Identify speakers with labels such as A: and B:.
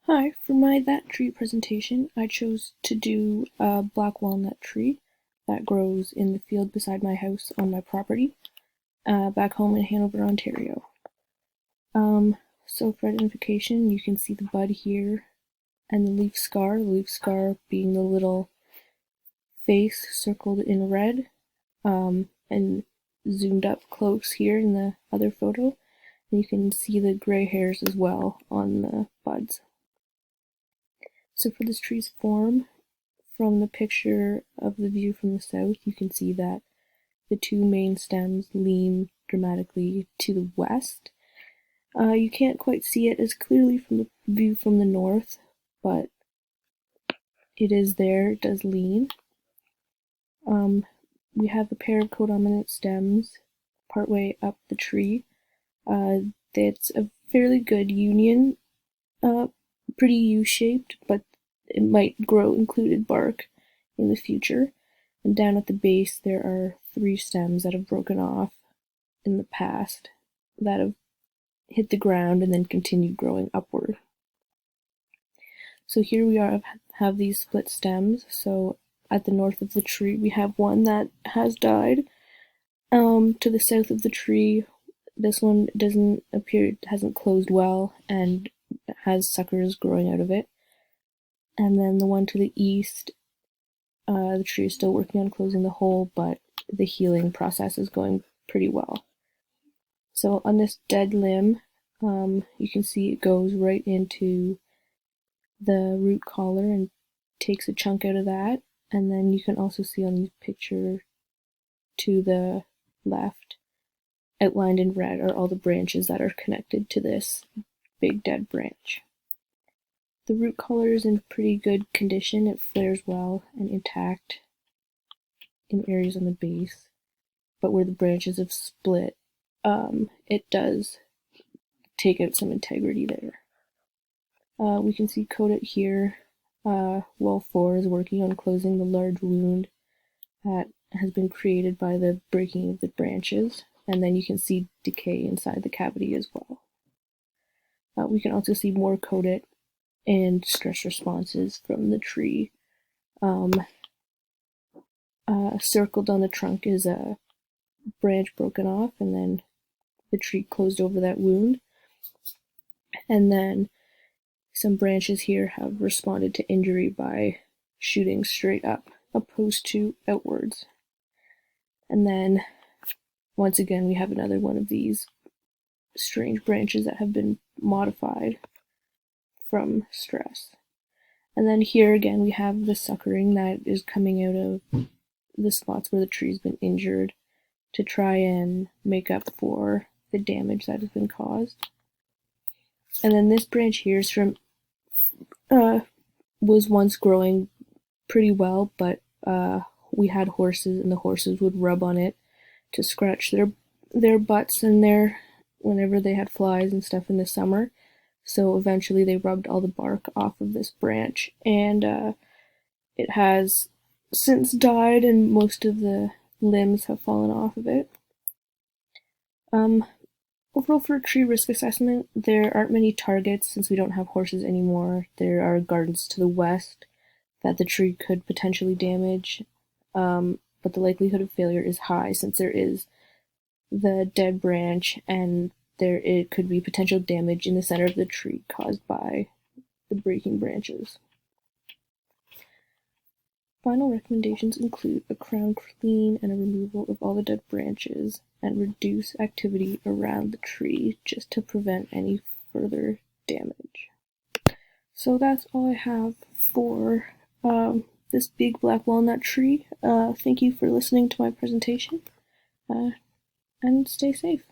A: Hi, for my That Tree presentation, I chose to do a black walnut tree that grows in the field beside my house on my property, back home in Hanover, Ontario. So for identification, you can see the bud here and the leaf scar being the little face circled in red, and zoomed up close here in the other photo. And you can see the gray hairs as well on the buds. So for this tree's form, from the picture of the view from the south, you can see that the two main stems lean dramatically to the west. You can't quite see it as clearly from the view from the north, but it is there, it does lean. We have a pair of codominant stems partway up the tree. That's a fairly good union, pretty U-shaped, but it might grow included bark in the future. And down at the base there are 3 stems that have broken off in the past that have hit the ground and then continued growing upward. So here we have these split stems. So at the north of the tree we have one that has died. To the south of the tree, this one hasn't closed well and has suckers growing out of it. And then the one to the east, the tree is still working on closing the hole, but the healing process is going pretty well. So on this dead limb, you can see it goes right into the root collar and takes a chunk out of that. And then you can also see on the picture to the left, outlined in red, are all the branches that are connected to this big dead branch. The root collar is in pretty good condition. It flares well and intact in areas on the base, but where the branches have split, it does take out some integrity there. We can see coated here, well 4 is working on closing the large wound that has been created by the breaking of the branches, and then you can see decay inside the cavity as well. We can also see more coated and stress responses from the tree. Circled on the trunk is a branch broken off, and then the tree closed over that wound. And then some branches here have responded to injury by shooting straight up, opposed to outwards. And then, once again, we have another one of these strange branches that have been modified from stress. And then here again we have the suckering that is coming out of the spots where the tree's been injured to try and make up for the damage that has been caused. And then this branch here is from was once growing pretty well, but we had horses, and the horses would rub on it to scratch their butts and whenever they had flies and stuff in the summer. So eventually they rubbed all the bark off of this branch, and it has since died, and most of the limbs have fallen off of it. Overall, for a tree risk assessment, there aren't many targets since we don't have horses anymore. There are gardens to the west that the tree could potentially damage, but the likelihood of failure is high since there is the dead branch, and it could be potential damage in the center of the tree caused by the breaking branches. Final recommendations include a crown clean and a removal of all the dead branches, and reduce activity around the tree just to prevent any further damage. So that's all I have for this big black walnut tree. Thank you for listening to my presentation, and stay safe.